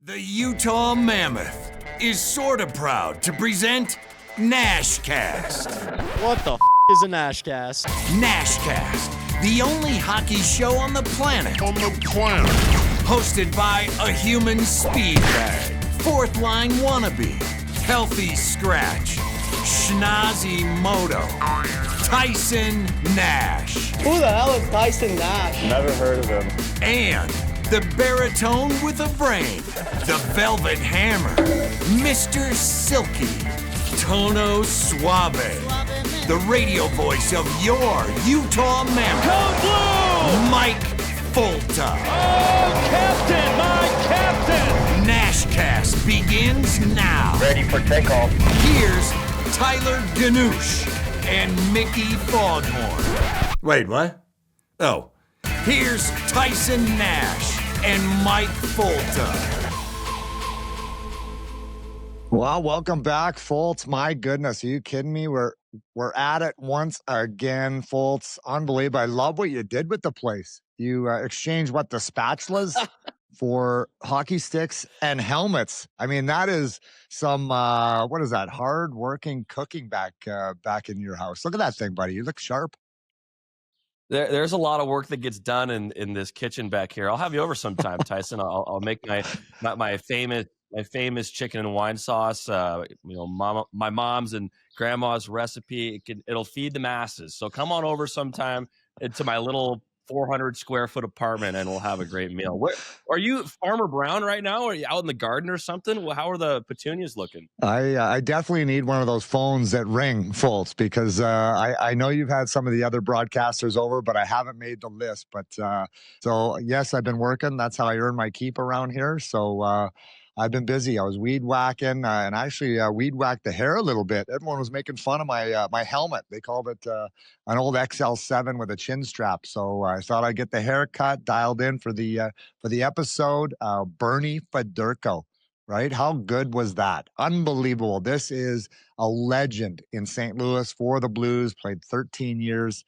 The Utah Mammoth is sorta proud to present Nashcast. What the is a Nashcast? Nashcast, the only hockey show on the planet. Hosted by a human speed bag, fourth line wannabe, healthy scratch, schnozzy moto, Tyson Nash. Who the hell is Tyson Nash? Never heard of him. And the baritone with a brain, the velvet hammer, Mr. Silky, Tono Suave, the radio voice of your Utah Mammoth, Code Blue! Mike Folta. Oh, Captain, my Captain! Nashcast begins now. Ready for takeoff. Here's Tyler Ganoush and Mickey Foghorn. Wait, what? Oh, here's Tyson Nash and Mike Folta. Well, welcome back, Foltz. My goodness, are you kidding me? We're at it once again, Foltz. Unbelievable. I love what you did with the place. You exchanged the spatulas for hockey sticks and helmets. I mean, that is some what is that? Hard working cooking back in your house. Look at that thing, buddy. You look sharp. There's a lot of work that gets done in this kitchen back here. I'll have you over sometime, Tyson. I'll make my famous chicken and wine sauce. My mom's and grandma's recipe. It'll feed the masses. So come on over sometime to my little 400 square foot apartment, and we'll have a great meal. What are you, Farmer Brown, right now? Are you out in the garden or something? Well, how are the petunias looking? I definitely need one of those phones that ring, Foltz, because I know you've had some of the other broadcasters over, but I haven't made the list. But so yes, I've been working. That's how I earn my keep around here. So I've been busy. I was weed whacking and actually weed whacked the hair a little bit. Everyone was making fun of my helmet. They called it an old XL7 with a chin strap. So I thought I'd get the haircut dialed in for the episode. Bernie Federko, right? How good was that? Unbelievable. This is a legend in St. Louis for the Blues. Played 13 years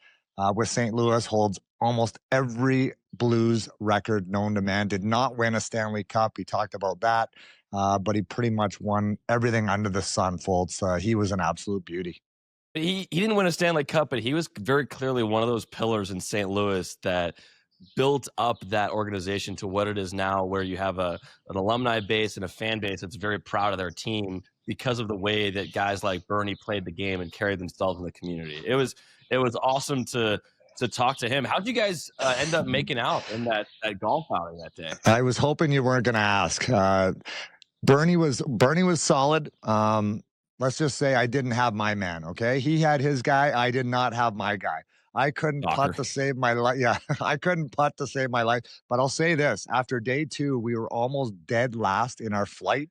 with St. Louis. Holds almost every Blues record known to man. Did not win a Stanley Cup. He talked about that, but he pretty much won everything under the sun, Foltz. He was an absolute beauty. He didn't win a Stanley Cup, but he was very clearly one of those pillars in St. Louis that built up that organization to what it is now, where you have an alumni base and a fan base that's very proud of their team because of the way that guys like Bernie played the game and carried themselves in the community. It was awesome to talk to him. How'd you guys end up making out in that golf outing that day? I was hoping you weren't going to ask. Bernie was solid. Let's just say I didn't have my man. Okay, he had his guy. I did not have my guy. I couldn't putt to save my life. Yeah, I couldn't putt to save my life. But I'll say this: after day 2, we were almost dead last in our flight.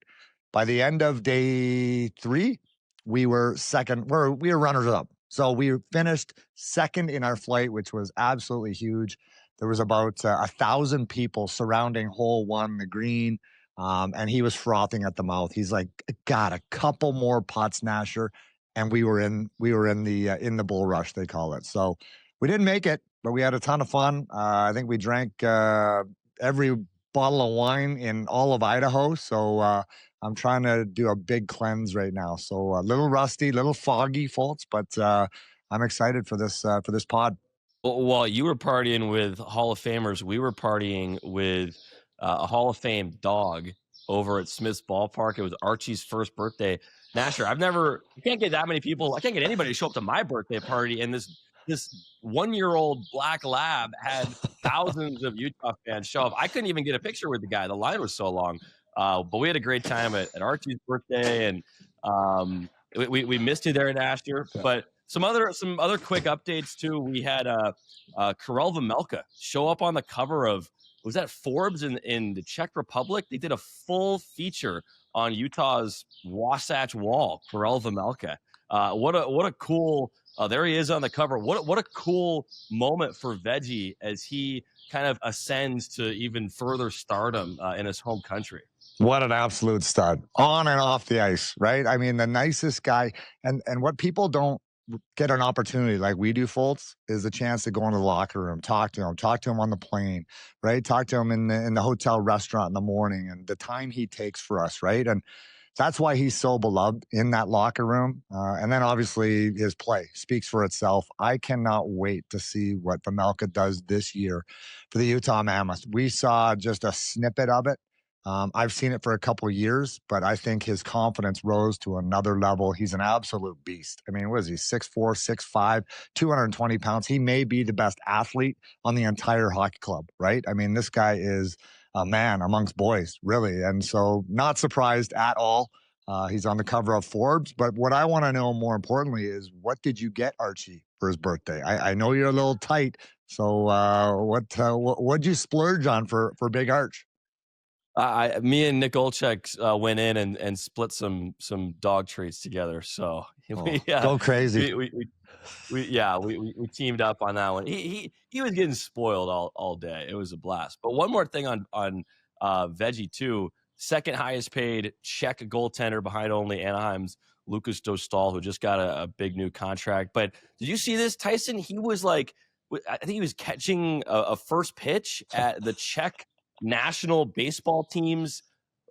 By the end of day 3, we were second. We were runners up. So we finished second in our flight, which was absolutely huge. There was about 1,000 people surrounding hole 1, the green, and he was frothing at the mouth. He's like, "God, a couple more putts, Nasher," and we were in the bull rush, they call it. So we didn't make it, but we had a ton of fun. I think we drank every bottle of wine in all of Idaho. So I'm trying to do a big cleanse right now. So a little rusty, little foggy, Foltz, but I'm excited for this pod. Well, while you were partying with Hall of Famers, we were partying with a Hall of Fame dog over at Smith's Ballpark. It was Archie's first birthday. Nasher, you can't get that many people. I can't get anybody to show up to my birthday party. And this 1-year-old black lab had thousands of Utah fans show up. I couldn't even get a picture with the guy. The line was so long. But we had a great time at Archie's birthday, and we missed you there at Asher. But some other quick updates too. We had Karel Vejmelka show up on the cover of, was that Forbes in the Czech Republic? They did a full feature on Utah's Wasatch Wall. Karel Vejmelka. What a cool. There he is on the cover. What a cool moment for Veggie as he kind of ascends to even further stardom in his home country. What an absolute stud on and off the ice, right? I mean, the nicest guy. And what people don't get an opportunity like we do, Foltz, is a chance to go into the locker room, talk to him on the plane, right? Talk to him in the hotel restaurant in the morning, and the time he takes for us, right? And that's why he's so beloved in that locker room. And then obviously his play speaks for itself. I cannot wait to see what Vejmelka does this year for the Utah Mammoths. We saw just a snippet of it. I've seen it for a couple of years, but I think his confidence rose to another level. He's an absolute beast. I mean, what is he, 6'4", 6'5", 220 pounds? He may be the best athlete on the entire hockey club, right? I mean, this guy is a man amongst boys, really. And so not surprised at all. He's on the cover of Forbes. But what I want to know more importantly is, what did you get Archie for his birthday? I know you're a little tight. So what'd you splurge on for Big Arch? Me and Nick Olchek went in and split some dog treats together. So go crazy. We teamed up on that one. He was getting spoiled all day. It was a blast. But one more thing on Veggie too. Second highest paid Czech goaltender behind only Anaheim's Lucas Dostal, who just got a big new contract. But did you see this, Tyson? He was like, I think he was catching a first pitch at the Czech national baseball teams.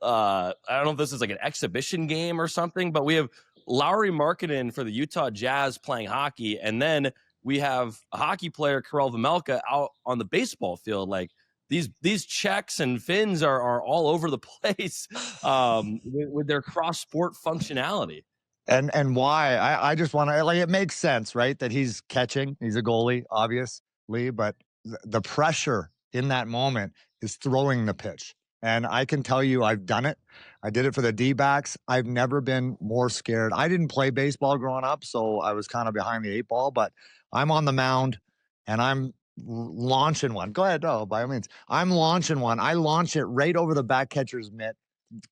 I don't know if this is like an exhibition game or something, but we have Lauri Markkanen for the Utah Jazz playing hockey, and then we have a hockey player, Karel Vejmelka, out on the baseball field. Like these Czechs and Finns are all over the place with their cross sport functionality. And why? I just want to, like, it makes sense, right? That he's catching. He's a goalie, obviously, but the pressure in that moment is throwing the pitch. And I can tell you, I've done it. I did it for the D-backs. I've never been more scared. I didn't play baseball growing up, so I was kind of behind the eight ball, but I'm on the mound and I'm launching one. Go ahead, by all means. I'm launching one. I launch it right over the back catcher's mitt.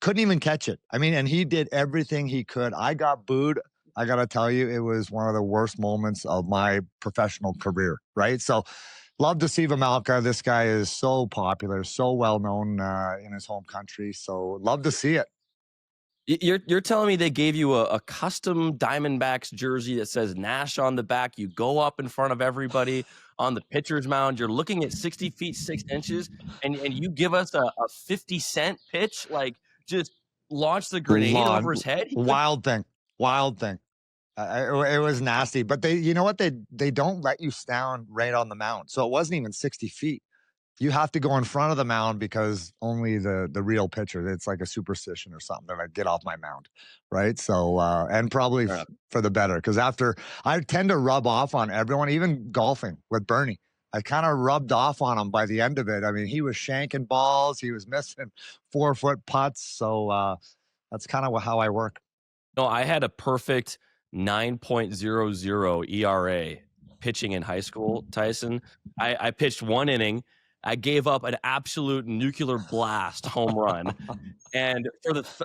Couldn't even catch it. I mean, and he did everything he could. I got booed. I got to tell you, it was one of the worst moments of my professional career, right? So love to see Vejmelka. This guy is so popular, so well-known in his home country. So love to see it. You're telling me they gave you a custom Diamondbacks jersey that says Nash on the back. You go up in front of everybody on the pitcher's mound. You're looking at 60 feet, 6 inches, and you give us a 50-cent pitch? Like, just launch the grenade over his head? Wild thing. It was nasty. But you know what? They don't let you stand right on the mound. So it wasn't even 60 feet. You have to go in front of the mound because only the real pitcher, it's like a superstition or something. They're like, get off my mound, right? So, and probably for the better, because after I tend to rub off on everyone, even golfing with Bernie. I kind of rubbed off on him by the end of it. I mean, he was shanking balls. He was missing 4-foot putts. So that's kind of how I work. No, I had a perfect 9.00 ERA pitching in high school, Tyson. I pitched one inning. I gave up an absolute nuclear blast home run. And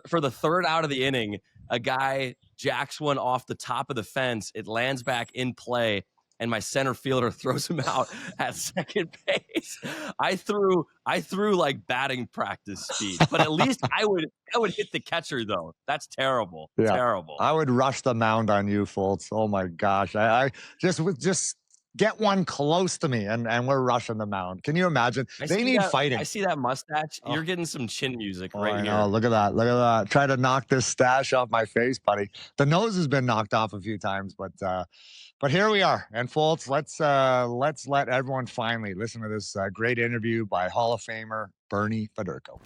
for the third out of the inning, a guy jacks one off the top of the fence. It lands back in play, and my center fielder throws him out at second base. I threw like batting practice speed, but at least I would hit the catcher though. That's terrible. Yeah. Terrible. I would rush the mound on you, Foltz. Oh my gosh. I just get one close to me and we're rushing the mound. Can you imagine? They need fighting. I see that mustache. You're getting some chin music right here. Look at that. Try to knock this stash off my face, buddy. The nose has been knocked off a few times, but here we are. And Foltz, let's let everyone finally listen to this great interview by Hall of Famer Bernie Federko.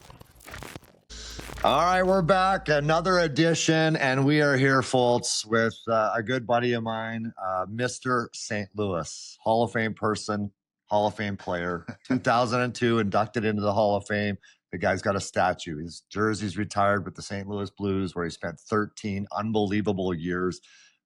All right, we're back. Another edition, and we are here, Foltz, with a good buddy of mine, Mr. St. Louis, Hall of Fame person, Hall of Fame player, 2002 inducted into the Hall of Fame. The guy's got a statue. His jersey's retired with the St. Louis Blues, where he spent 13 unbelievable years.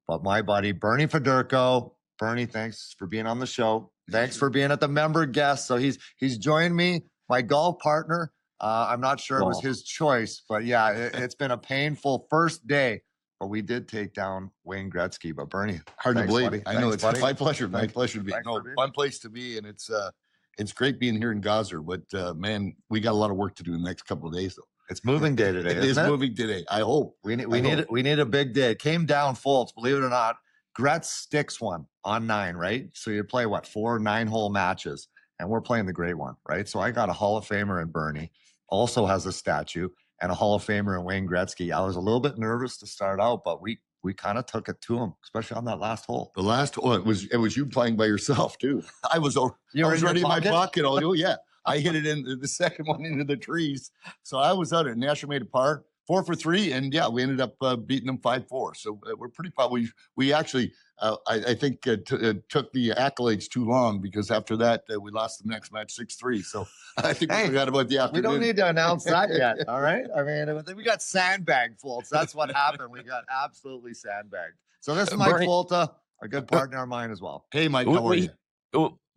But my buddy, Bernie Federko. Bernie, thanks for being on the show. Thanks for being at the member guest. So he's joined me, my golf partner. I'm not sure it was his choice, but yeah, it's been a painful first day. But we did take down Wayne Gretzky. But Bernie, hard to believe. Buddy. I know it's my pleasure. My pleasure to be. Fun place to be, and it's great being here in Goslar. But man, we got a lot of work to do in the next couple of days, though. It's moving day today. It is moving today. I hope we need a big day. It came down, Foltz, believe it or not. Gretz sticks one on 9, right? So you play what, 4 9-hole matches, and we're playing the great one, right? So I got a Hall of Famer in Bernie, also has a statue, and a Hall of Famer in Wayne Gretzky. I was a little bit nervous to start out, but we kind of took it to him, especially on that last hole. The last hole, it was you playing by yourself too. I was ready in my pocket. Oh yeah, I hit it in the second one into the trees. So I was out at Nash made a par 4 for 3, and yeah, we ended up beating them 5-4. So we're pretty proud. We actually, I think, took the accolades too long, because after that we lost the next match 6-3. So I think we forgot about the afternoon. We don't need to announce that yet. All right. I mean, we got sandbagged, Folta. That's what happened. We got absolutely sandbagged. So this is Mike Bernie, Folta, a good partner of mine as well. Hey, Mike, how are you?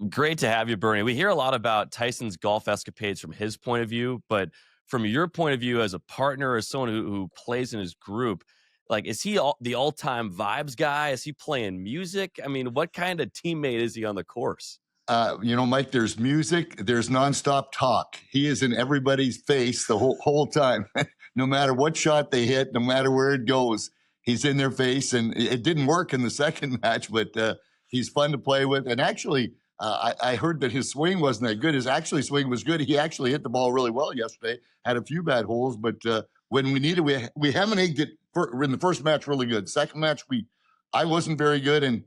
Great to have you, Bernie. We hear a lot about Tyson's golf escapades from his point of view, but from your point of view as a partner, as someone who plays in his group, like, is he the all-time vibes guy? Is he playing music? I mean, what kind of teammate is he on the course? Mike, there's music, there's nonstop talk. He is in everybody's face the whole time. No matter what shot they hit, no matter where it goes, he's in their face. And it didn't work in the second match, but he's fun to play with. And actually, I heard that his swing wasn't that good. His swing was good. He actually hit the ball really well yesterday. Had a few bad holes, but when we needed, we hammered it in the first match really good. Second match, I wasn't very good, and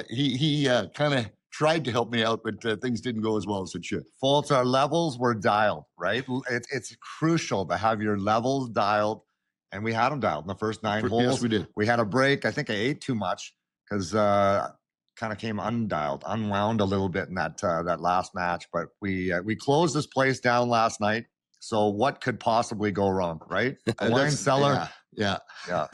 he kind of tried to help me out, but things didn't go as well as it should. Folta, our levels were dialed, right? It's crucial to have your levels dialed, and we had them dialed in the first 9 holes. Yes, we did. We had a break. I think I ate too much because kind of came unwound a little bit in that last match. But we closed this place down last night. So what could possibly go wrong, right? A wine cellar. Yeah.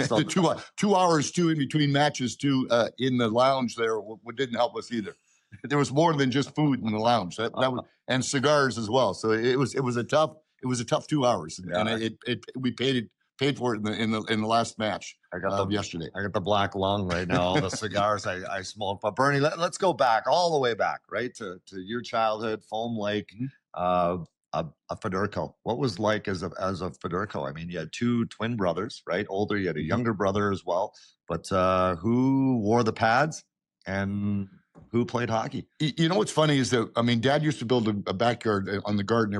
So the 2 hours too in between matches too in the lounge there didn't help us either. There was more than just food in the lounge. That was, and cigars as well. So it was a tough 2 hours, and we paid for it in the last match yesterday. I got the black lung right now. All the cigars I smoked. But Bernie, let's go back all the way back, right to your childhood, Foam Lake, a Federko. What was like as a Federko? I mean, you had 2 twin brothers, right? Older. You had a younger brother as well. But who wore the pads and who played hockey? You know what's funny is that, I mean, Dad used to build a backyard on the garden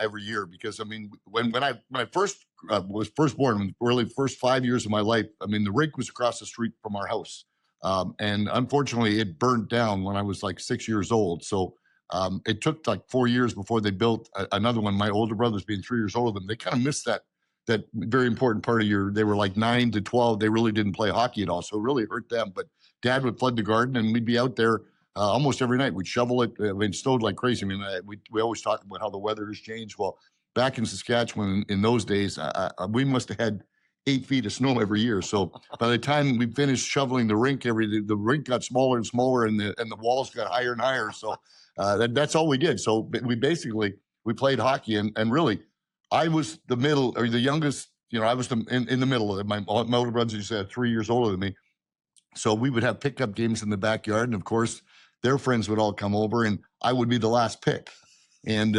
every year, because I mean, when I first was born, really first 5 years of my life, I mean, the rink was across the street from our house, and unfortunately, it burned down when I was like 6 years old. So it took like 4 years before they built another one. My older brothers, being 3 years older than them, they kind of missed that very important part of they were like 9 to 12. They really didn't play hockey at all, so it really hurt them. But Dad would flood the garden, and we'd be out there almost every night. We'd shovel it. It snowed like crazy. I mean, we always talk about how the weather has changed. Well, back in Saskatchewan in those days, we must have had 8 feet of snow every year. So by the time we finished shoveling the rink, the rink got smaller and smaller, and the walls got higher and higher. So that's all we did. So we played hockey, and really, I was the middle, or the youngest. I was in the middle of it. My older brothers used to have 3 years older than me. So we would have pickup games in the backyard, and of course, their friends would all come over, and I would be the last pick. And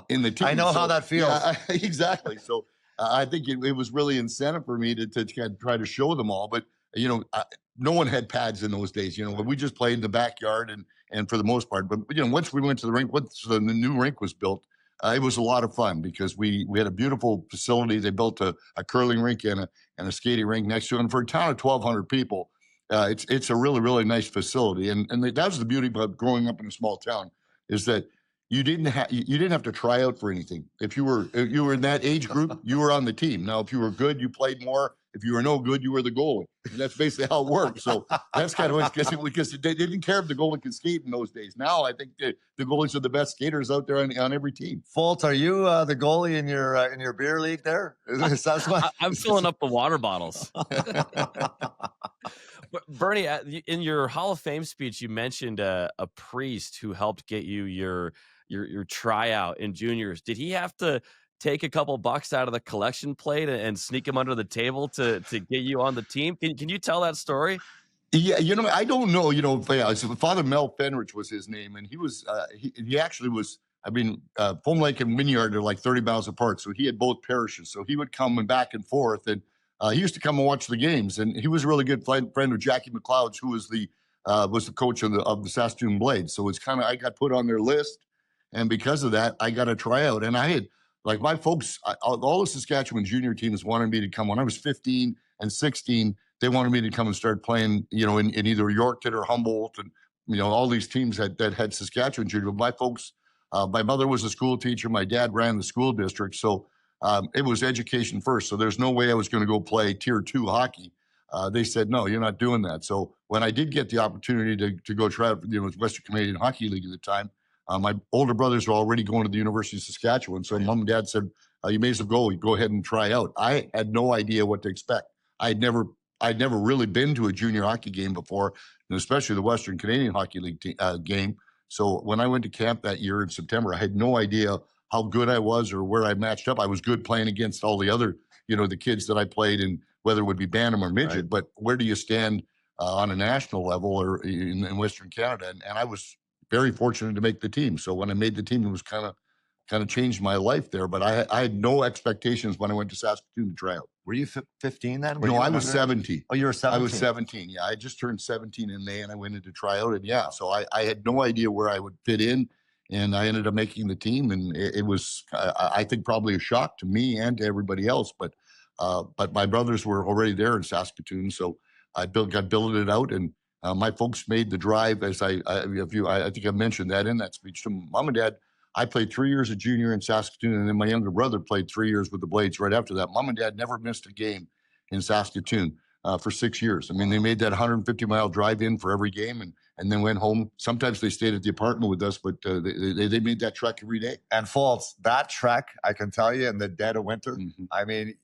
in the team, I know how that feels. Yeah, exactly. So I think it was really incentive for me to kind of try to show them all. But no one had pads in those days. We just played in the backyard, and for the most part. But once we went to the rink, once the new rink was built, it was a lot of fun, because we had a beautiful facility. They built a curling rink and a skating rink next to it. And for a town of 1,200 people, it's a really, really nice facility. And that was the beauty about growing up in a small town, is that you didn't have to try out for anything. If you were in that age group, you were on the team. Now, if you were good, you played more. If you were no good, you were the goalie. And that's basically how it worked. So that's kind of what, because they didn't care if the goalie could skate in those days. Now I think the goalies are the best skaters out there on every team. Folta, are you the goalie in your beer league there? I'm filling up the water bottles. Bernie, in your Hall of Fame speech, you mentioned a priest who helped get you your tryout in juniors. Did he have to take a couple bucks out of the collection plate and sneak them under the table to get you on the team? Can you tell that story? Yeah, I don't know. So Father Mel Fenrich was his name, and he was he actually was. I mean, Foam Lake and Wynyard are like 30 miles apart, so he had both parishes. So he would come back and forth, and he used to come and watch the games, and he was a really good friend of Jackie McLeod's, who was the coach of the Saskatoon Blades. So it's kind of, I got put on their list, and because of that, I got a tryout. And I had, like, my folks, all the Saskatchewan junior teams wanted me to come. When I was 15 and 16, they wanted me to come and start playing, in either Yorkton or Humboldt, and all these teams that had Saskatchewan junior. But my folks, my mother was a school teacher, my dad ran the school district, so it was education first. So there's no way I was going to go play Tier 2 hockey. They said, no, you're not doing that. So when I did get the opportunity to go try out for the Western Canadian Hockey League at the time, my older brothers were already going to the University of Saskatchewan. So Mom and Dad said, you may as well go ahead and try out. I had no idea what to expect. I'd never really been to a junior hockey game before, and especially the Western Canadian Hockey League game. So when I went to camp that year in September, I had no idea how good I was or where I matched up. I was good playing against all the other, the kids that I played in, whether it would be Bantam or Midget, right. But where do you stand on a national level or in Western Canada? And I was very fortunate to make the team. So when I made the team, it was kind of changed my life there. But I had no expectations when I went to Saskatoon to try out. Were you 15 then? No, I was 17. Oh, you were 17? I was 17, yeah. I just turned 17 in May, and I went into tryout. And, yeah, so I had no idea where I would fit in, and I ended up making the team. And it was, I think, probably a shock to me and to everybody else. But my brothers were already there in Saskatoon, so I got billeted out, and my folks made the drive. As I think I mentioned that in that speech to Mom and Dad. I played 3 years as junior in Saskatoon, and then my younger brother played 3 years with the Blades right after that. Mom and Dad never missed a game in Saskatoon for 6 years. I mean, they made that 150-mile drive in for every game and then went home. Sometimes they stayed at the apartment with us, but they made that trek every day. And Foltz, that trek, I can tell you, in the dead of winter, I mean,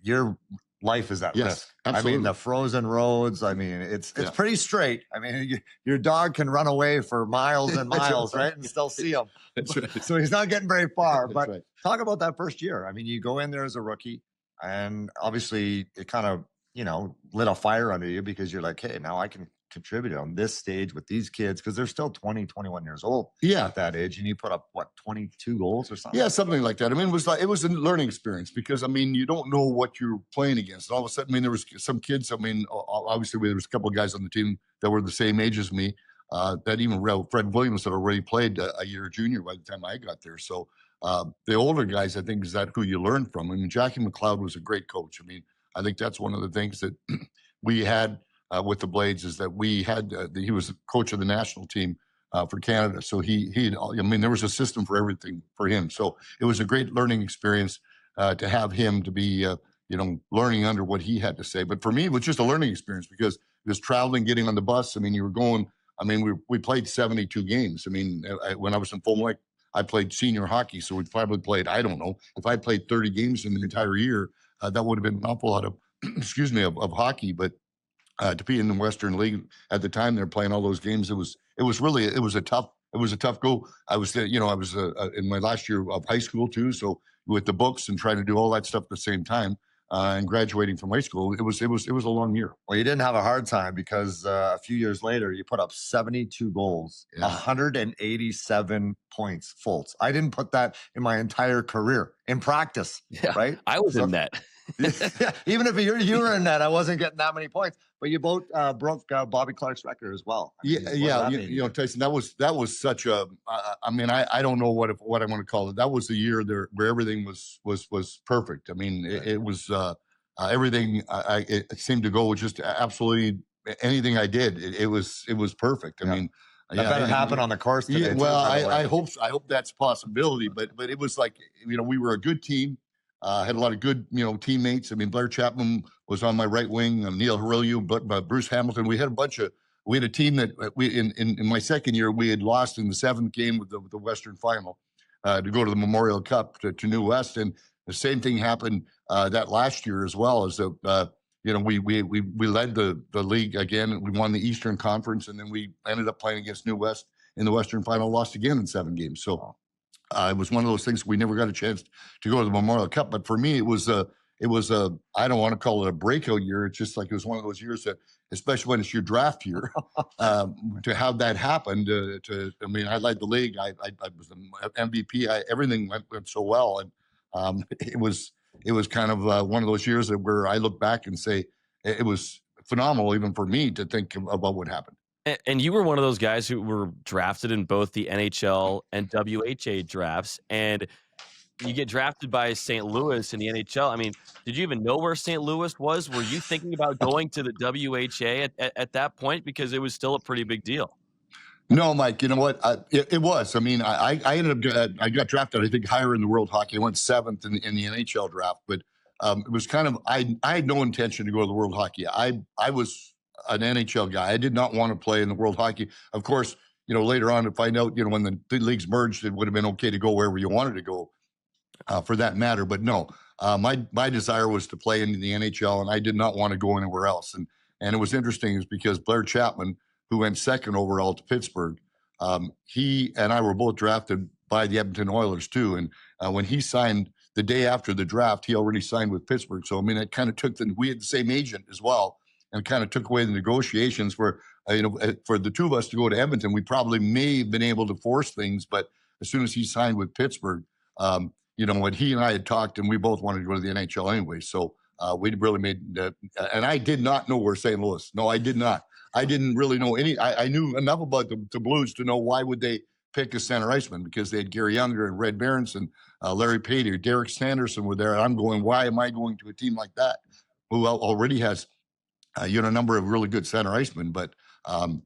your life is at risk. Absolutely. I mean, the frozen roads, I mean, it's pretty straight. I mean, your dog can run away for miles and miles, right? And still see him. That's right. So he's not getting very far. But right. Talk about that first year. I mean, you go in there as a rookie, and obviously it kind of, lit a fire under you because you're like, hey, now I can contribute on this stage with these kids because they're still 20, 21 years old at that age. And you put up, 22 goals or something? Yeah, something like that. I mean, it was a learning experience because, I mean, you don't know what you're playing against. And all of a sudden, I mean, there was some kids, I mean, obviously there was a couple of guys on the team that were the same age as me, that even Fred Williams had already played a year junior by the time I got there. So the older guys, I think, is that who you learn from. I mean, Jackie McLeod was a great coach. I mean, I think that's one of the things that we had with the Blades is that we had, he was the coach of the national team for Canada. So there was a system for everything for him. So it was a great learning experience to have him to be, learning under what he had to say. But for me, it was just a learning experience because it was traveling, getting on the bus. I mean, you were going, I mean, we played 72 games. I mean, when I was in Fond du Lac, I played senior hockey. So we probably played, I don't know, if I played 30 games in the entire year, that would have been an awful lot of, of hockey. But to be in the Western League at the time, they're playing all those games. It was a tough go. I was in my last year of high school too. So with the books and trying to do all that stuff at the same time, and graduating from high school, it was a long year. Well, you didn't have a hard time because a few years later, you put up 72 goals, 187 points, Foltz. I didn't put that in my entire career in practice, right? I was in net. Even if you were in net, I wasn't getting that many points. But you both broke Bobby Clark's record as well. Tyson, that was such a. I mean, I don't know what I want to call it. That was the year there where everything was perfect. I mean, it was everything. It seemed to go just absolutely anything I did. It was perfect. I mean. That better happen on the course today. I hope that's a possibility. But it was like we were a good team. Had a lot of good, teammates. I mean, Blair Chapman was on my right wing, Neil Herilliu, but Bruce Hamilton. We had a team that in my second year, we had lost in the seventh game with the Western final to go to the Memorial Cup to New West. And the same thing happened that last year as well. As we led the league again. We won the Eastern Conference, and then we ended up playing against New West in the Western final, lost again in 7 games. So. It was one of those things we never got a chance to go to the Memorial Cup. But for me, it was a I don't want to call it a breakout year. It's just like it was one of those years that, especially when it's your draft year, to have that happen. I mean, I led the league. I was the MVP. Everything went so well, and it was it was kind of one of those years where I look back and say it was phenomenal, even for me, to think about what happened. And you were one of those guys who were drafted in both the NHL and WHA drafts, and you get drafted by St. Louis in the NHL. I mean, did you even know where St. Louis was? Were you thinking about going to the WHA at that point? Because it was still a pretty big deal. No, Mike, you know what? It was. I mean, I ended up, I got drafted, I think, higher in the World Hockey. I went 7th in the NHL draft, but it was kind of, I had no intention to go to the World Hockey. I was an NHL guy. I did not want to play in the World Hockey. Of course, later on to find out, when the leagues merged, it would have been okay to go wherever you wanted to go for that matter. But no, my desire was to play in the NHL, and I did not want to go anywhere else. And it was interesting is because Blair Chapman, who went 2nd overall to Pittsburgh, he and I were both drafted by the Edmonton Oilers too. And when he signed the day after the draft, he already signed with Pittsburgh. So, I mean, it kind of took we had the same agent as well, and kind of took away the negotiations for the two of us to go to Edmonton. We probably may have been able to force things, but as soon as he signed with Pittsburgh, when he and I had talked, and we both wanted to go to the NHL anyway. So we really made and I did not know where St. Louis. No, I did not. I didn't really know I knew enough about the Blues to know why would they pick a center iceman, because they had Gary Younger and Red Berenson, Larry Patey, Derek Sanderson were there. And I'm going, why am I going to a team like that who already has, a number of really good center icemen? But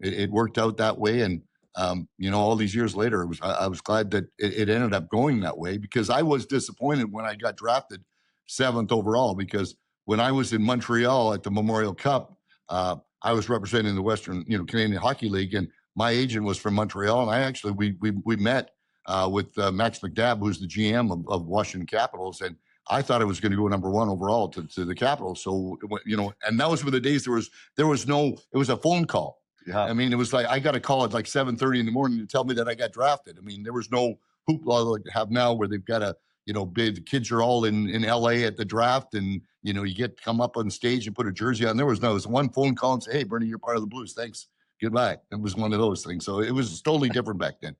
it worked out that way. And, all these years later, I was glad that it ended up going that way, because I was disappointed when I got drafted 7th overall, because when I was in Montreal at the Memorial Cup, I was representing the Western, Canadian Hockey League, and my agent was from Montreal, and I actually we met with Max McDabb, who's the GM of Washington Capitals, and I thought I was going to go number 1 overall to the Capitals. So and that was with the days there was no, it was a phone call. Yeah. I mean, it was like I got a call at like 7:30 in the morning to tell me that I got drafted. I mean, there was no hoopla like they have now, where they've got the kids are all in LA at the draft, and you come up on stage and put a jersey on. There was one phone call and say, "Hey, Bernie, you're part of the Blues. Thanks. Goodbye." It was one of those things. So it was totally different back then.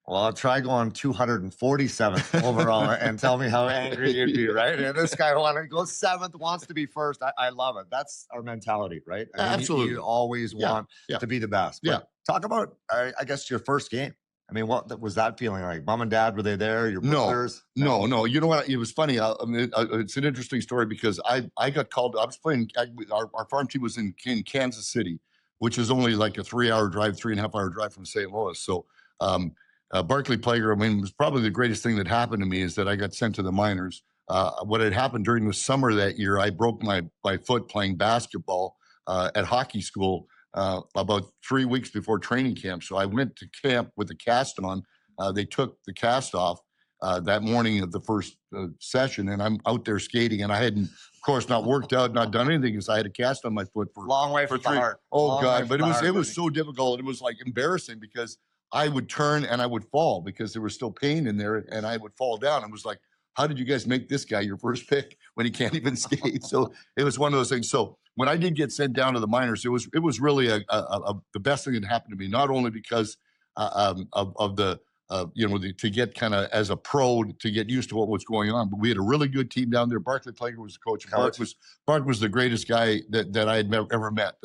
Well, I'll try going 247th overall and tell me how angry you'd be, right? And this guy wanted to go 7th, wants to be first. I love it. That's our mentality, right? I mean, absolutely. You always want to be the best. But talk about, I guess, your first game. I mean, what was that feeling like? Mom and dad, were they there? Your brothers? No. You know what? It was funny. It's an interesting story, because I got called. I was playing. Our farm team was in Kansas City, which is only like a 3-hour drive, 3.5-hour drive from St. Louis. So Barclay Plager, I mean, was probably the greatest thing that happened to me is that I got sent to the minors. What had happened during the summer that year, I broke my foot playing basketball at hockey school about 3 weeks before training camp. So I went to camp with a cast on. They took the cast off that morning of the first session, and I'm out there skating, and I hadn't, of course, not worked out, not done anything, because I had a cast on my foot for long way from the heart. Oh God, but it was so difficult. It was like embarrassing, because I would turn and I would fall because there was still pain in there, and I would fall down. It was like, how did you guys make this guy your first pick when he can't even skate? So it was one of those things. So when I did get sent down to the minors, it was really the best thing that happened to me, not only because of the to get kind of as a pro to get used to what was going on, but we had a really good team down there. Barclay Plager was the coach. Bart was the greatest guy that I had ever met.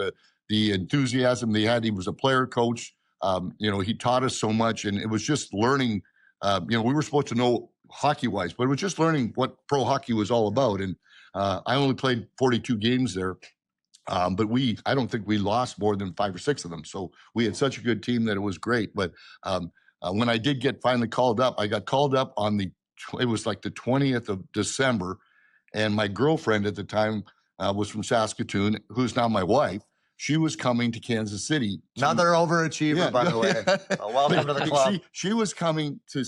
The enthusiasm they had. He was a player coach. He taught us so much, and it was just learning. We were supposed to know hockey-wise, but it was just learning what pro hockey was all about. And I only played 42 games there, but I don't think we lost more than 5 or 6 of them. So we had such a good team that it was great. But when I did get finally called up, I got called up on it was like the 20th of December, and my girlfriend at the time was from Saskatoon, who's now my wife. She was coming to Kansas City. Another overachiever, by the way. Welcome to the club. She was coming to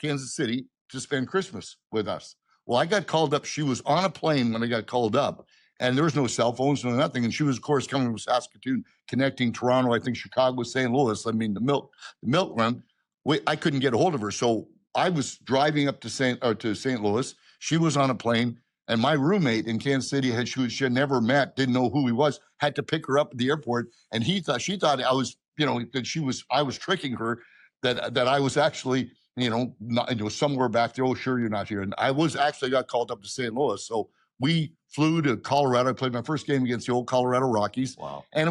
Kansas City to spend Christmas with us. Well, I got called up. She was on a plane when I got called up, and there was no cell phones, no nothing. And she was, of course, coming from Saskatoon, connecting Toronto, I think Chicago, St. Louis. I mean, the milk run. I couldn't get a hold of her, so I was driving up to St. Louis. She was on a plane. And my roommate in Kansas City, she had never met, didn't know who he was, had to pick her up at the airport. And she thought I was, I was tricking her, that I was actually somewhere back there. Oh, sure, you're not here. And I got called up to St. Louis. So we flew to Colorado. I played my first game against the old Colorado Rockies. Wow. And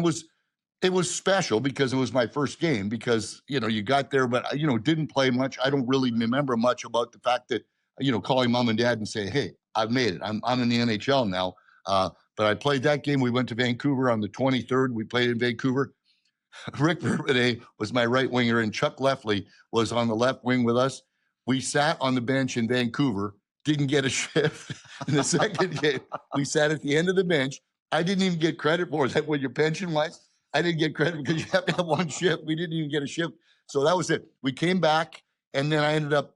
it was special because it was my first game because, you got there, but, didn't play much. I don't really remember much about the fact that, calling mom and dad and say, hey, I've made it. I'm in the NHL now. But I played that game. We went to Vancouver on the 23rd. We played in Vancouver. Rick Verbeday was my right winger, and Chuck Lefley was on the left wing with us. We sat on the bench in Vancouver, didn't get a shift. In the second game, we sat at the end of the bench. I didn't even get credit for that. When your pension wise, I didn't get credit because you have to have one shift. We didn't even get a shift. So that was it. We came back, and then I ended up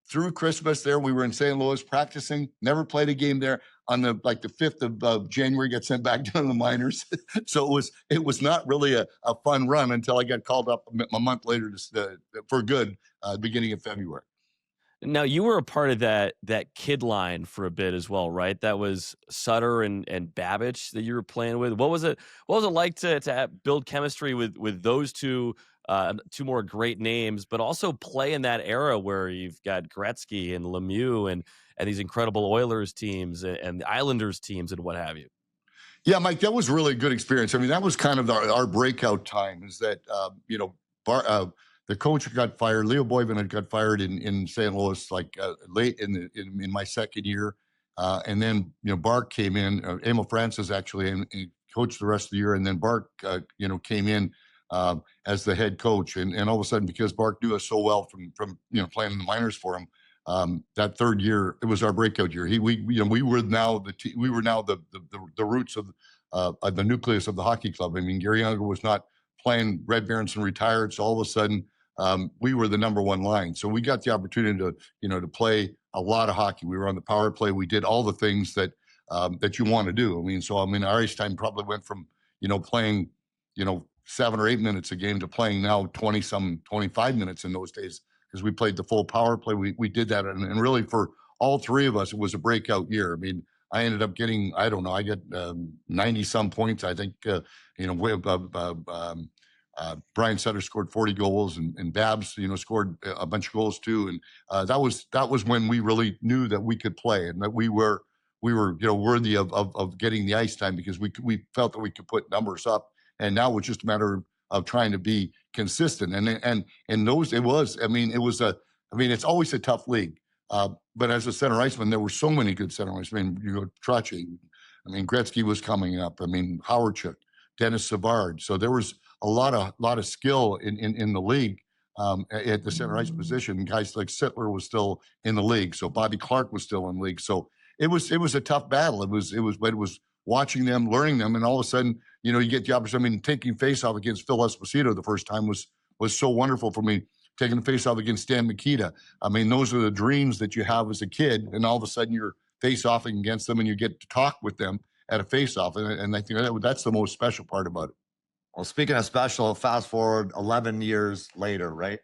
through Christmas there. We were in St. Louis practicing, never played a game there. On the 5th of January, got sent back down to the minors. So it was not really a fun run until I got called up a month later for good, beginning of February. Now, you were a part of that kid line for a bit as well, right? That was Sutter and Babbage that you were playing with. What was it like to build chemistry with those two more great names, but also play in that era where you've got Gretzky and Lemieux and these incredible Oilers teams and the Islanders teams and what have you? Yeah, Mike, that was really a good experience. I mean, that was kind of our breakout time. Is that the coach got fired. Leo Boyven had got fired in St. Louis late in my second year, and then Bark came in. Emil Francis actually and coached the rest of the year, and then Bark came in as the head coach, and all of a sudden, because Bark knew us so well from playing in the minors for him, that third year it was our breakout year. We were now the roots of the nucleus of the hockey club. I mean, Gary Younger was not playing. Red Berenson retired, so all of a sudden we were the number one line. So we got the opportunity to play a lot of hockey. We were on the power play. We did all the things that you want to do. Our ice time probably went from playing 7 or 8 minutes a game to playing now 25 minutes in those days, because we played the full power play. We did that, and really for all three of us, it was a breakout year. I mean, I ended up getting, I got 90 some points. I think Brian Sutter scored 40 goals, and Babs scored a bunch of goals too. And that was when we really knew that we could play and that we were worthy of getting the ice time, because we felt that we could put numbers up. And now it's just a matter of trying to be consistent. And in those, it's always a tough league. But as a center iceman, there were so many good center icemen. Trotchy. Gretzky was coming up. Howardchuk, Dennis Savard. So there was a lot of skill in the league at the center ice position. Guys like Sittler was still in the league. So Bobby Clark was still in the league. So it was a tough battle. It was watching them, learning them, and all of a sudden, you get the opportunity. Taking faceoff against Phil Esposito the first time was so wonderful for me. Taking the faceoff against Stan Mikita. Those are the dreams that you have as a kid, and all of a sudden you're face-offing against them, and you get to talk with them at a face-off, and I think that's the most special part about it. Well, speaking of special, fast forward 11 years later, right?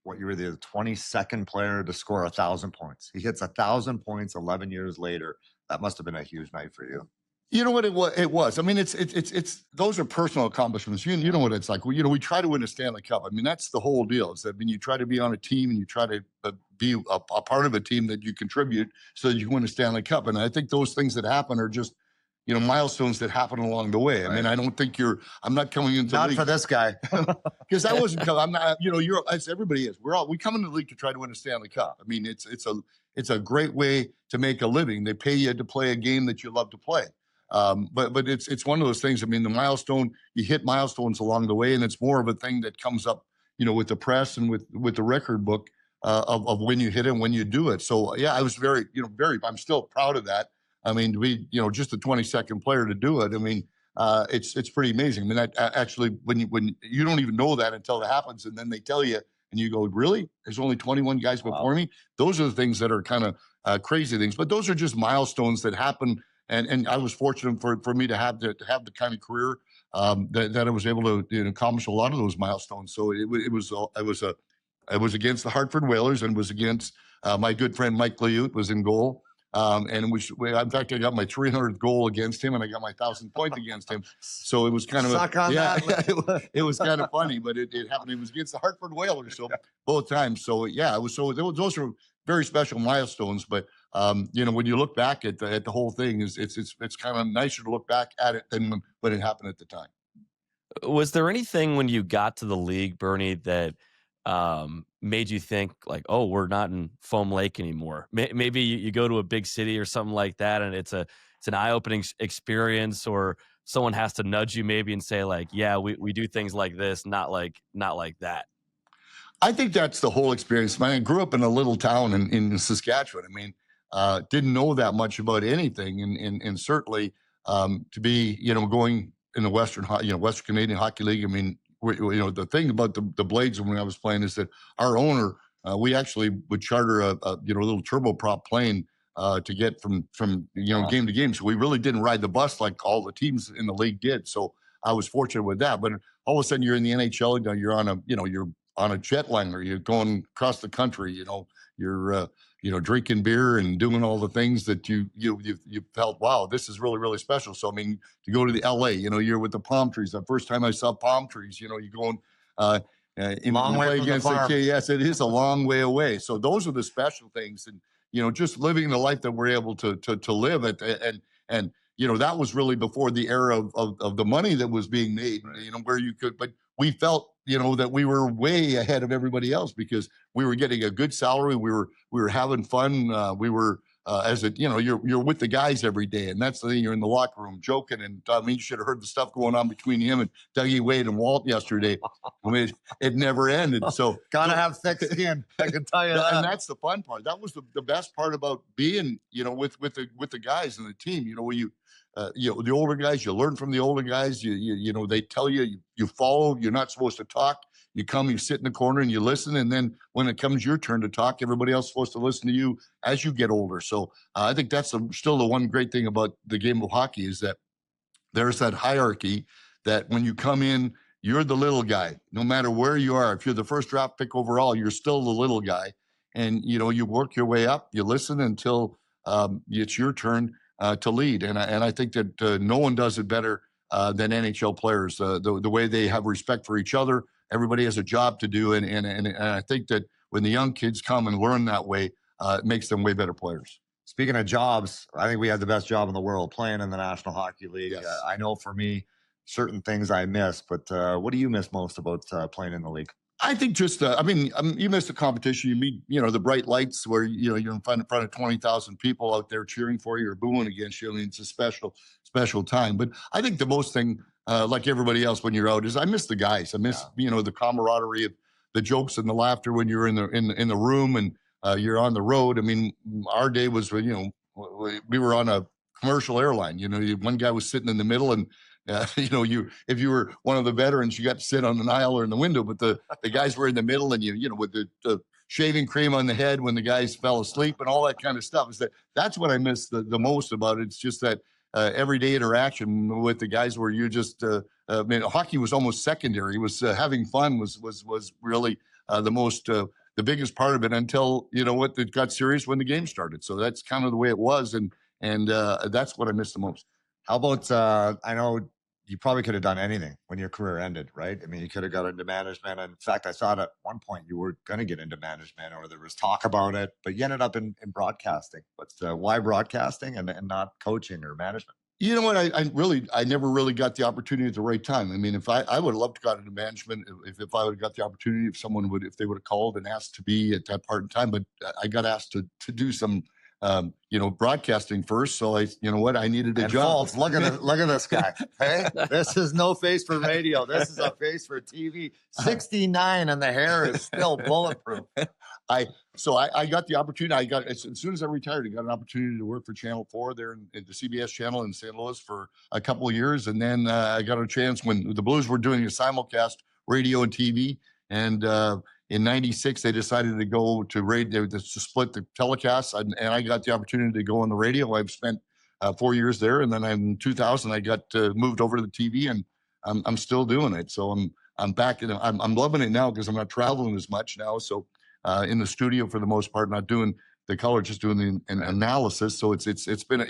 What, you were the 22nd player to score 1,000 points. He hits 1,000 points 11 years later. That must have been a huge night for you. You know what it was? It's those are personal accomplishments. You know what it's like. We try to win a Stanley Cup. That's the whole deal. You try to be on a team, and you try to be a part of a team that you contribute so that you win a Stanley Cup. And I think those things that happen are just, milestones that happen along the way. Right. I don't think I'm not coming into not for this guy, because I wasn't coming. I'm not. As everybody is. We come into the league to try to win a Stanley Cup. It's a great way to make a living. They pay you to play a game that you love to play. But it's one of those things. The milestone, you hit milestones along the way, and it's more of a thing that comes up, with the press and with the record book of when you hit it and when you do it. So yeah, I was very, I'm still proud of that. To be, just the 22nd player to do it. It's pretty amazing. Actually, when you don't even know that until it happens, and then they tell you, and you go, really? There's only 21 guys before me? Those are the things that are kind of crazy things. But those are just milestones that happen. And I was fortunate for me to have the kind of career that I was able to accomplish a lot of those milestones. So it was against the Hartford Whalers, and was against my good friend Mike Liut was in goal. And in fact, I got my 300th goal against him, and I got my 1,000th point against him. So it was kind of it was kind of funny, but it happened. It was against the Hartford Whalers, so both times. So yeah, it was. So those are very special milestones. But when you look back at the whole thing, it's kind of nicer to look back at it than when it happened at the time. Was there anything when you got to the league, Bernie, that made you think like, oh, we're not in Foam Lake anymore? Maybe you go to a big city or something like that, and it's an eye-opening experience, or someone has to nudge you maybe and say like, yeah, we do things like this, not like that. I think that's the whole experience. I grew up in a little town in Saskatchewan. Didn't know that much about anything, and certainly to be going in the Western Canadian Hockey League. The thing about the Blades when I was playing is that our owner, we actually would charter a little turboprop plane to get from game to game. So we really didn't ride the bus like all the teams in the league did. So I was fortunate with that. But all of a sudden you're in the NHL, you're on a jetliner, you're going across the country, you're drinking beer and doing all the things that you felt, wow, this is really, really special. So, to go to the LA, you're with the palm trees. The first time I saw palm trees, you're going long way against the farm. Yes, it is a long way away. So those are the special things. And, just living the life that we're able to live at. And that was really before the era of the money that was being made, where you could, but we felt, that we were way ahead of everybody else because we were getting a good salary. We were having fun. We were, you're with the guys every day. And that's the thing, you're in the locker room joking. And you should have heard the stuff going on between him and Dougie Wade and Walt yesterday. It never ended. So gotta have thick skin. I can tell you that. And that's the fun part. That was the best part about being, with the guys and the team, where the older guys, you learn from the older guys. They tell you, you follow. You're not supposed to talk. You come, you sit in the corner and you listen. And then when it comes your turn to talk, everybody else is supposed to listen to you as you get older. So I think that's still the one great thing about the game of hockey is that there's that hierarchy that when you come in, you're the little guy. No matter where you are, if you're the first draft pick overall, you're still the little guy. And, you work your way up. You listen until it's your turn to lead. And I think that no one does it better than NHL players. The way they have respect for each other, everybody has a job to do. And I think that when the young kids come and learn that way, it makes them way better players. Speaking of jobs, I think we had the best job in the world playing in the National Hockey League. Yes. I know for me, certain things I miss, but what do you miss most about playing in the league? I think just, you miss the competition. You meet, the bright lights where, you're in front of 20,000 people out there cheering for you or booing against you. It's a special time. But I think the most thing, like everybody else when you're out, is I miss the guys. I miss, the camaraderie of the jokes and the laughter when you're in the room and you're on the road. Our day was, we were on a commercial airline. One guy was sitting in the middle and, if you were one of the veterans, you got to sit on an aisle or in the window, but the guys were in the middle and with the shaving cream on the head when the guys fell asleep and all that kind of stuff. That's what I miss the most about it. It's just that everyday interaction with the guys where you just, hockey was almost secondary. It was having fun was really the biggest part of it until, it got serious when the game started. So that's kind of the way it was. And that's what I miss the most. How about, I know you probably could have done anything when your career ended, right? You could have got into management. And in fact, I thought at one point you were going to get into management or there was talk about it, but you ended up in broadcasting. But why broadcasting and not coaching or management? You know what? I never really got the opportunity at the right time. If I would have loved to got into management, if I would have got the opportunity, if they would have called and asked to be at that part in time, but I got asked to do some broadcasting first. So I needed a job. Look at this guy. Hey, this is no face for radio. This is a face for TV. 69 and the hair is still bulletproof. So I got the opportunity. As soon as I retired, I got an opportunity to work for Channel 4 there in the CBS channel in St. Louis for a couple of years. And then I got a chance when the Blues were doing a simulcast radio and TV. And in 96, they decided to go to radio to split the telecasts, and I got the opportunity to go on the radio. I've spent 4 years there, and then in 2000, I got moved over to the TV, and I'm still doing it. So I'm back. I'm loving it now because I'm not traveling as much now. So in the studio for the most part, not doing the color, just doing an analysis. So it's been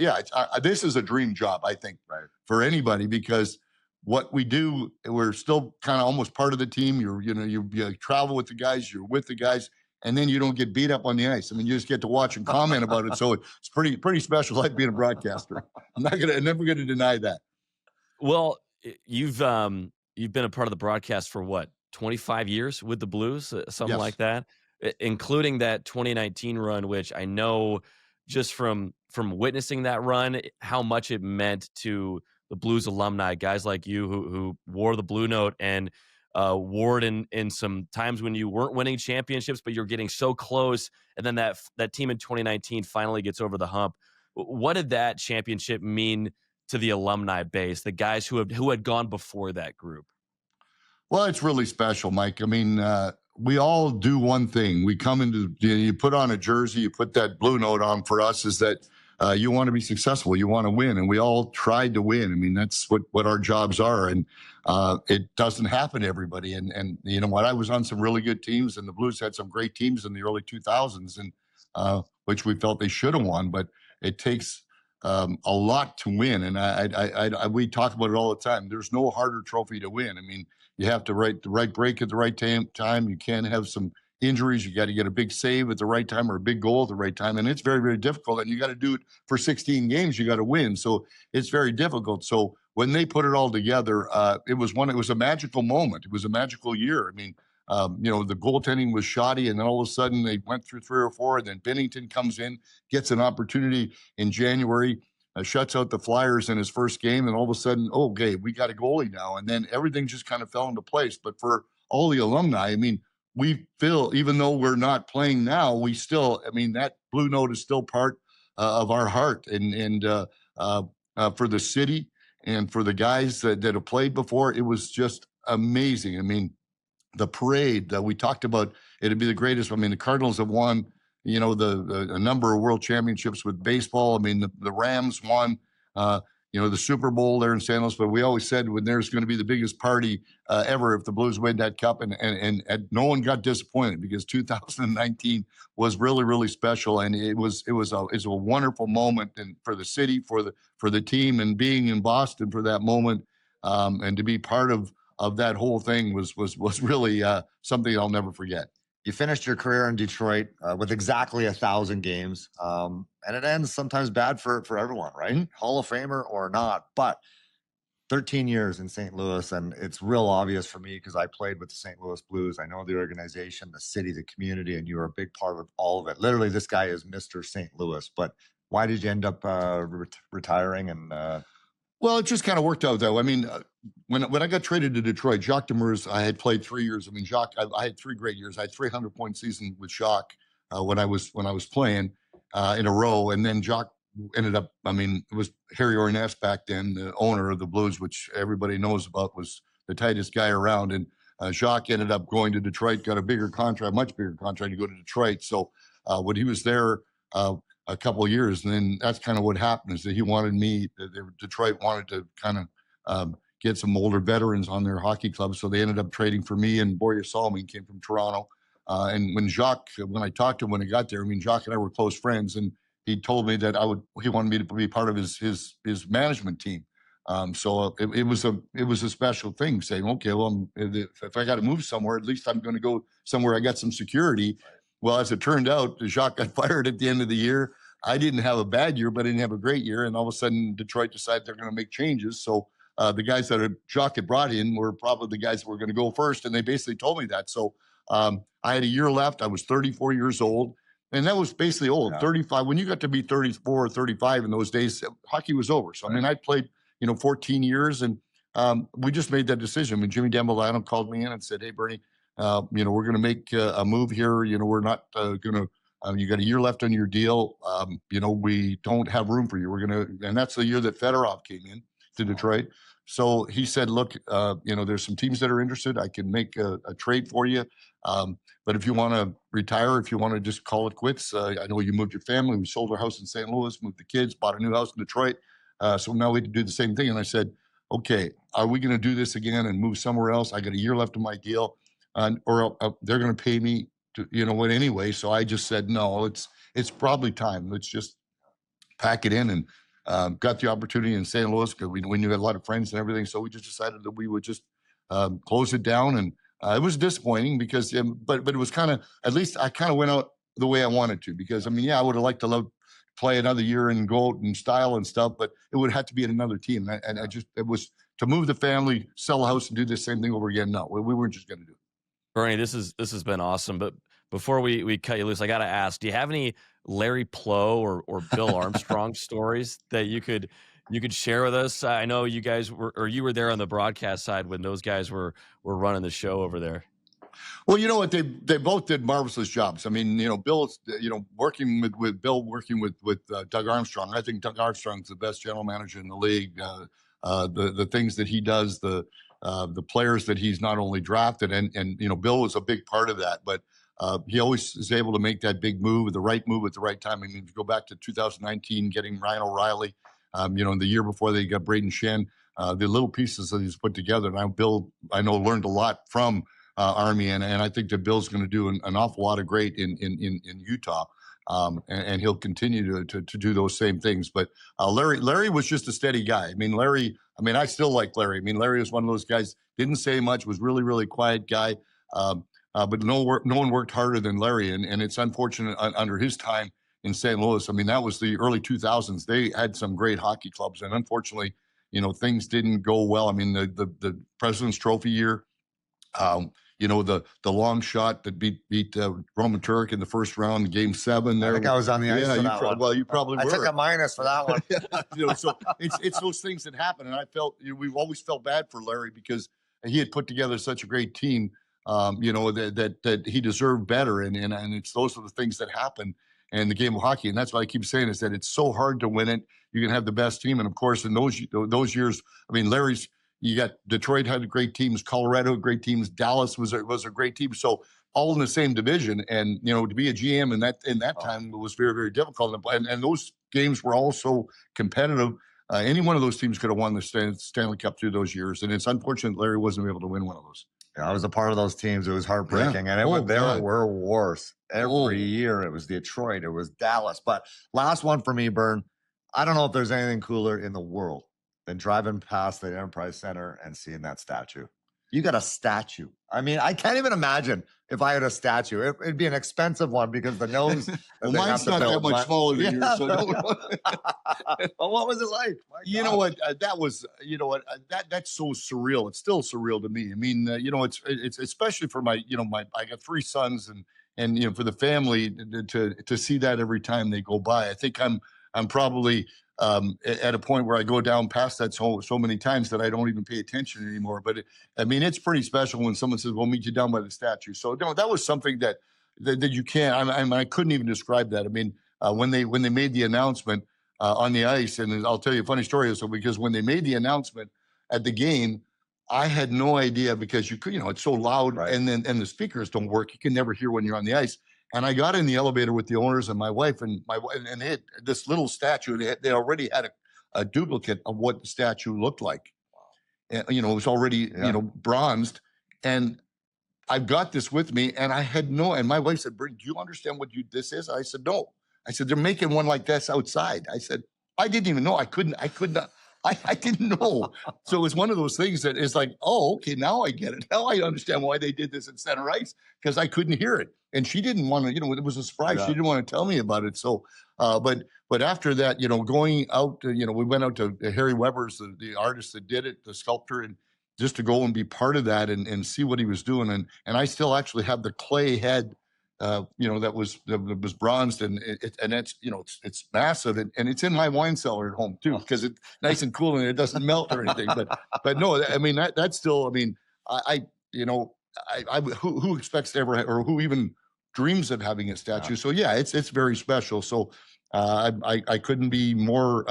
this is a dream job, I think, for anybody, because what we do, we're still kind of almost part of the team. You travel with the guys, you're with the guys, and then you don't get beat up on the ice. I mean, you just get to watch and comment about it. So it's pretty special, like being a broadcaster. I'm never gonna deny that. Well, you've been a part of the broadcast for what, 25 years with the Blues, something like that, including that 2019 run, which I know just from witnessing that run, how much it meant to the Blues alumni, guys like you who wore the blue note and wore it in some times when you weren't winning championships, but you're getting so close. And then that team in 2019 finally gets over the hump. What did that championship mean to the alumni base, the guys who had gone before that group? Well, it's really special, Mike. I mean, we all do one thing. We come into, you put on a jersey, you put that blue note on. For us is that you want to be successful, you want to win, and we all tried to win. I mean, that's what our jobs are, and it doesn't happen to everybody. And you know what? I was on some really good teams, and the Blues had some great teams in the early 2000s, and which we felt they should have won, but it takes a lot to win. And we talk about it all the time. There's no harder trophy to win. I mean, you have to write the right break at the right time. You can't have some injuries. You got to get a big save at the right time or a big goal at the right time. And it's very, very difficult. And you got to do it for 16 games. You got to win. So it's very difficult. So when they put it all together, it was a magical moment. It was a magical year. I mean, the goaltending was shoddy, and then all of a sudden they went through 3 or 4, and then Binnington comes in, gets an opportunity in January, shuts out the Flyers in his first game, and all of a sudden, okay, we got a goalie now. And then everything just kind of fell into place. But for all the alumni, I mean, we feel, even though we're not playing now, we still, I mean, that blue note is still part of our heart. And for the city and for the guys that have played before, it was just amazing. I mean, the parade that we talked about, it'd be the greatest. I mean, the Cardinals have won, a number of world championships with baseball. I mean, the Rams won, the Super Bowl there in San Luis. But we always said when there's going to be the biggest party ever if the Blues win that cup, and no one got disappointed, because 2019 was really, really special, and it's a wonderful moment, and for the city, for the team, and being in Boston for that moment, and to be part of that whole thing was really something I'll never forget. You finished your career in Detroit with exactly 1,000 games, and it ends sometimes bad for everyone, right? Mm-hmm. Hall of Famer or not, but 13 years in St. Louis, and it's real obvious for me because I played with the St. Louis Blues. I know the organization, the city, the community, and you were a big part of all of it. Literally, this guy is Mr. St. Louis. But why did you end up retiring? And well, it just kind of worked out, though. I mean, when I got traded to Detroit, Jacques Demers, I had played 3 years. I mean, Jacques, I had 3 great years. I had 300-point season with Jacques when I was playing in a row, and then Jacques ended up. I mean, it was Harry Ornest back then, the owner of the Blues, which everybody knows about, was the tightest guy around. And Jacques ended up going to Detroit, got a bigger contract, much bigger contract to go to Detroit. So when he was there a couple of years, and then that's kind of what happened, is that he wanted me. Detroit wanted to kind of get some older veterans on their hockey club, so they ended up trading for me. And Borja Salming came from Toronto. And when I talked to him when I got there, I mean, Jacques and I were close friends, and he told me that he wanted me to be part of his management team. So it was a special thing, saying, okay, well, if I got to move somewhere, at least I'm going to go somewhere I got some security. Well, as it turned out, Jacques got fired at the end of the year. I didn't have a bad year, but I didn't have a great year. And all of a sudden, Detroit decided they're going to make changes. So the guys that Jacques had brought in were probably the guys that were going to go first. And they basically told me that. So I had a year left. I was 34 years old. And that was basically old. Yeah. 35. When you got to be 34 or 35 in those days, hockey was over. So, I mean, I played, 14 years. And we just made that decision. I mean, Jimmy Demolano called me in and said, hey, Bernie, we're going to make a move here. We're not going to, you got a year left on your deal. We don't have room for you. We're going to, and that's the year that Fedorov came in to Detroit. So he said, look, there's some teams that are interested. I can make a trade for you. But if you want to retire, if you want to just call it quits, I know you moved your family. We sold our house in St. Louis, moved the kids, bought a new house in Detroit. So now we can do the same thing. And I said, okay, are we going to do this again and move somewhere else? I got a year left of my deal. Or they're going to pay me to, anyway. So I just said, no, it's it's probably time. Let's just pack it in. And got the opportunity in St. Louis because we knew we had a lot of friends and everything. So we just decided that we would just close it down. And it was disappointing because, but it was kind of, at least I kind of went out the way I wanted to, because I mean, yeah, I would have liked to play another year and go out and style and stuff, but it would have to be in another team. And I just, it was to move the family, sell a house and do the same thing over again. No, we weren't just going to do it. Bernie, this has been awesome. But before we cut you loose, I got to ask, do you have any Larry Plow or Bill Armstrong stories that you could share with us? I know you guys you were there on the broadcast side when those guys were running the show over there. Well, you know what? They both did marvelous jobs. I mean, Bill's, working with Bill, working with Doug Armstrong. I think Doug Armstrong's the best general manager in the league. The things that he does, the players that he's not only drafted, and Bill was a big part of that, but he always is able to make that big move, the right move at the right time. I mean, if you go back to 2019, getting Ryan O'Reilly, the year before they got Braden Shen, the little pieces that he's put together. Now, Bill, I know, learned a lot from Army, and I think that Bill's going to do an awful lot of great in Utah, and he'll continue to do those same things. But Larry was just a steady guy. I still like Larry. I mean, Larry was one of those guys, didn't say much, was really, really quiet guy. But no one worked harder than Larry, and it's unfortunate under his time in St. Louis. I mean, that was the early 2000s. They had some great hockey clubs, and unfortunately, things didn't go well. I mean, the President's Trophy year, the long shot that beat Roman Turek in the first round, Game 7. There, I think I was on the ice for that one. Well, you probably were. I took a minus for that one. So it's those things that happen, and I felt we've always felt bad for Larry because he had put together such a great team. That he deserved better, and it's those are the things that happen in the game of hockey, and that's why I keep saying is that it's so hard to win it. You can have the best team, and of course, in those years, I mean, you got Detroit had great teams, Colorado had great teams, Dallas was a great team, so all in the same division, and to be a GM in that time was very, very difficult, and those games were also competitive. Any one of those teams could have won the Stanley Cup through those years, and it's unfortunate Larry wasn't able to win one of those. I was a part of those teams. It was heartbreaking. Yeah. And there were wars. Every year it was Detroit, it was Dallas. But last one for me, Bern. I don't know if there's anything cooler in the world than driving past the Enterprise Center and seeing that statue. You got a statue. I mean, I can't even imagine if I had a statue. It'd be an expensive one because the nose. Well, mine's not that much smaller than yours. So well, what was it like? What? That was. That's so surreal. It's still surreal to me. I mean, it's especially for my. I got 3 sons, and for the family to see that every time they go by. I think I'm probably at a point where I go down past that so many times that I don't even pay attention anymore. But it's pretty special when someone says, "We'll meet you down by the statue." So that was something that you can't. I couldn't even describe that. I mean, when they made the announcement on the ice, and I'll tell you a funny story. So because when they made the announcement at the game, I had no idea because you could, it's so loud, right. and the speakers don't work. You can never hear when you're on the ice. And I got in the elevator with the owners and my wife, and they had this little statue. They already had a duplicate of what the statue looked like. Wow. And, it was already, bronzed. And I've got this with me, and I had and my wife said, "Bernie, do you understand what this is?" I said, "No." I said, "They're making one like this outside." I said, "I didn't even know. I could not. I didn't know." So it was one of those things that is like, oh, okay, now I get it. Now I understand why they did this at center ice, because I couldn't hear it. And she didn't want to, it was a surprise. Yeah. She didn't want to tell me about it. So, but after that, going out, we went out to Harry Weber's, the artist that did it, the sculptor, and just to go and be part of that and see what he was doing. And I still actually have the clay head, that was bronzed, and it's massive, and it's in my wine cellar at home too, because it's nice and cool and it doesn't melt or anything. But no, I mean that's still. I mean, who expects to ever, or who even dreams of having a statue? Yeah. So yeah, it's very special. So I couldn't be more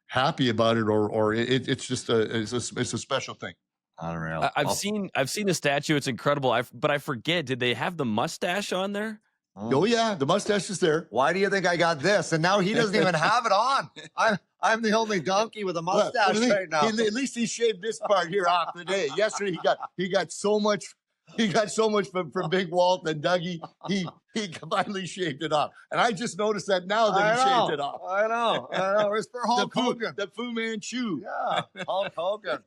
happy about it, or it's just it's a special thing. Unreal. I've seen the statue. It's incredible. But I forget. Did they have the mustache on there? Oh yeah, the mustache is there. Why do you think I got this? And now he doesn't even have it on. I'm the only donkey with a mustache right now. At least he shaved this part here off today. Yesterday he got so much He got so much from Big Walt and Dougie. He finally shaved it off. And I just noticed that now that he shaved it off. I know. It's for Hulk Hogan. The Fu Manchu. Yeah, Hulk Hogan.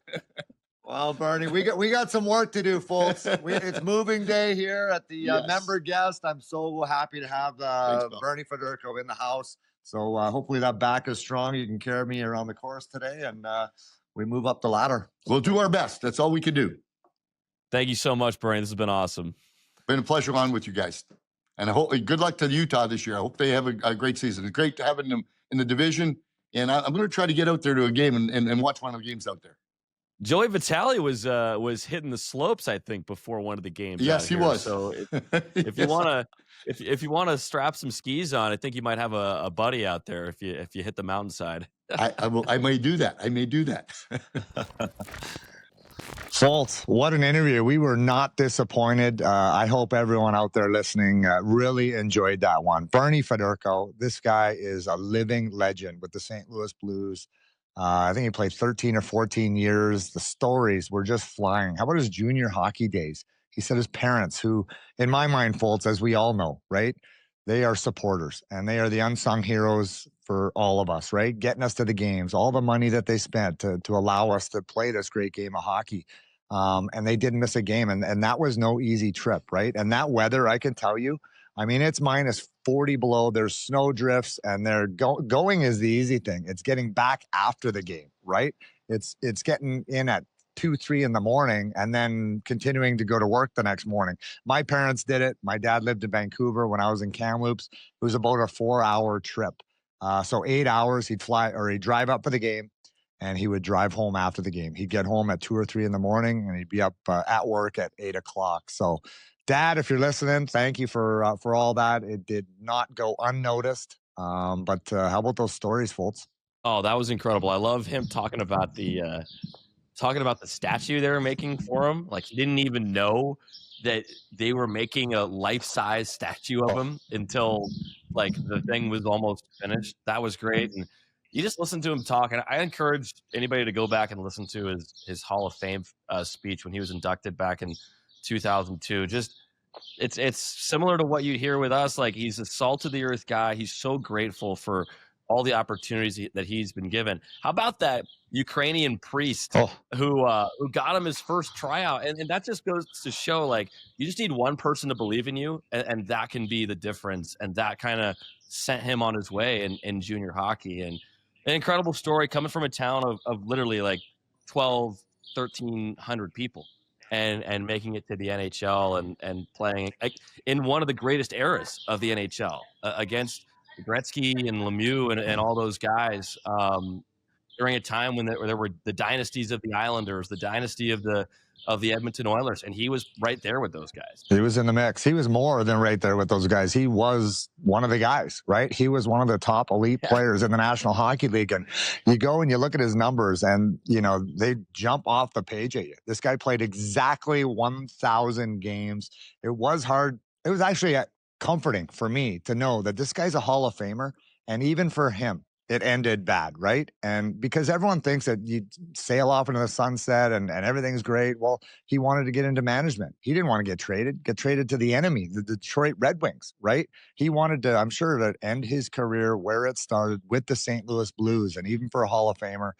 Well, Bernie, we got some work to do, folks. It's moving day here at the member guest. I'm so happy to have Bernie Federko in the house. So hopefully that back is strong. You can carry me around the course today, and we move up the ladder. We'll do our best. That's all we can do. Thank you so much, Bernie. This has been awesome. Been a pleasure on with you guys. And I hope good luck to Utah this year. I hope they have a great season. It's great to have them in the division. And I'm going to try to get out there to a game and watch one of the games out there. Joey Vitale was hitting the slopes, I think, before one of the games. Yes, he was. So if you want to strap some skis on, I think you might have a buddy out there if you hit the mountainside. I may do that. Foltz, what an interview. We were not disappointed. I hope everyone out there listening really enjoyed that one. Bernie Federko, this guy is a living legend with the St. Louis Blues. I think he played 13 or 14 years. The stories were just flying. How about his junior hockey days? He said his parents, who, in my mind, Foltz, as we all know, right? They are supporters, and they are the unsung heroes for all of us, right? Getting us to the games, all the money that they spent to allow us to play this great game of hockey. And they didn't miss a game, and that was no easy trip, right? And that weather, I can tell you, I mean, it's minus 40 below. There's snow drifts, and they're going is the easy thing. It's getting back after the game, right? It's getting in at 2, 3 in the morning and then continuing to go to work the next morning. My parents did it. My dad lived in Vancouver when I was in Kamloops. It was about a 4-hour trip. So 8 hours, he'd drive up for the game, and he would drive home after the game. He'd get home at 2 or 3 in the morning, and he'd be up at work at 8 o'clock. So, Dad, if you're listening, thank you for all that. It did not go unnoticed. But how about those stories, Foltz? Oh, that was incredible. I love him talking about the statue they were making for him. Like, he didn't even know that they were making a life-size statue of him until like the thing was almost finished. That was great. And you just listen to him talk. And I encourage anybody to go back and listen to his Hall of Fame speech when he was inducted back in 2002. Just it's similar to what you hear with us. Like, he's a salt of the earth guy. He's so grateful for all the opportunities that he's been given. How about that Ukrainian priest who got him his first tryout? And that just goes to show, like, you just need one person to believe in you, and that can be the difference. And that kind of sent him on his way in junior hockey. And an incredible story coming from a town of literally like 1,300 people. And making it to the NHL and playing in one of the greatest eras of the NHL against Gretzky and Lemieux and all those guys during a time when there were the dynasties of the Islanders, the dynasty of the Edmonton Oilers, and he was right there with those guys. He was in the mix. He was more than right there with those guys. He was one of the guys, right? He was one of the top elite players in the National Hockey League. And you go and you look at his numbers, and, you know, they jump off the page at you. This guy played exactly 1,000 games. It was hard. It was actually comforting for me to know that this guy's a Hall of Famer. And even for him, it ended bad, right? And because everyone thinks that you sail off into the sunset and everything's great. Well, he wanted to get into management. He didn't want to get traded to the enemy, the Detroit Red Wings, right? He wanted to, I'm sure, to end his career where it started with the St. Louis Blues. And even for a Hall of Famer,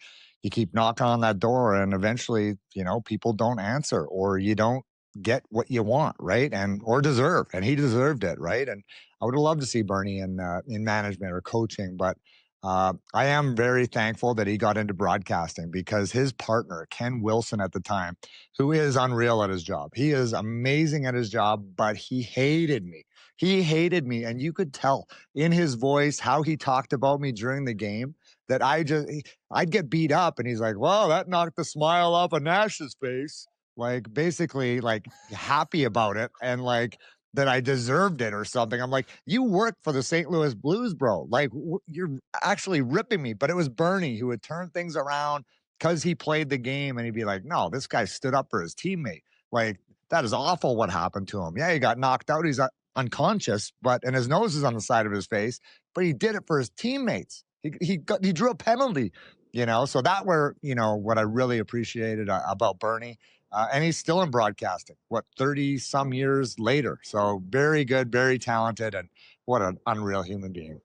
you keep knocking on that door, and eventually, you know, people don't answer, or you don't get what you want, right? Or deserve. And he deserved it, right? And I would have loved to see Bernie in management or coaching, but I am very thankful that he got into broadcasting, because his partner, Ken Wilson at the time, who is unreal at his job. He is amazing at his job, but he hated me. He hated me. And you could tell in his voice how he talked about me during the game that I'd get beat up, and he's like, well, that knocked the smile off of Nash's face. Like, basically, like, happy about it, and like that I deserved it or something. I'm like, you work for the St. Louis Blues, bro. Like, you're actually ripping me. But it was Bernie who would turn things around because he played the game, and he'd be like, no, this guy stood up for his teammate. Like, that is awful what happened to him. Yeah, he got knocked out. He's unconscious, and his nose is on the side of his face, but he did it for his teammates. He drew a penalty, you know? So that were, you know, what I really appreciated about Bernie. And he's still in broadcasting, 30 some years later. So very good, very talented, and what an unreal human being.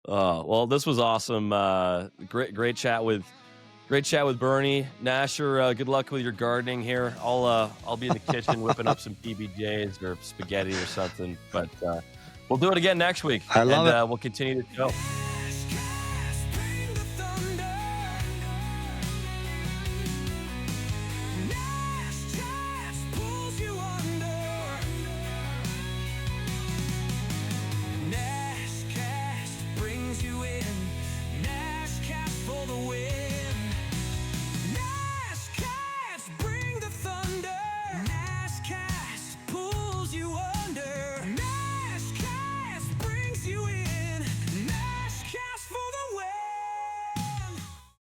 Well, this was awesome. Great chat with Bernie. Nasher, good luck with your gardening here. I'll be in the kitchen whipping up some PBJs or spaghetti or something. But we'll do it again next week. I love it. We'll continue the show.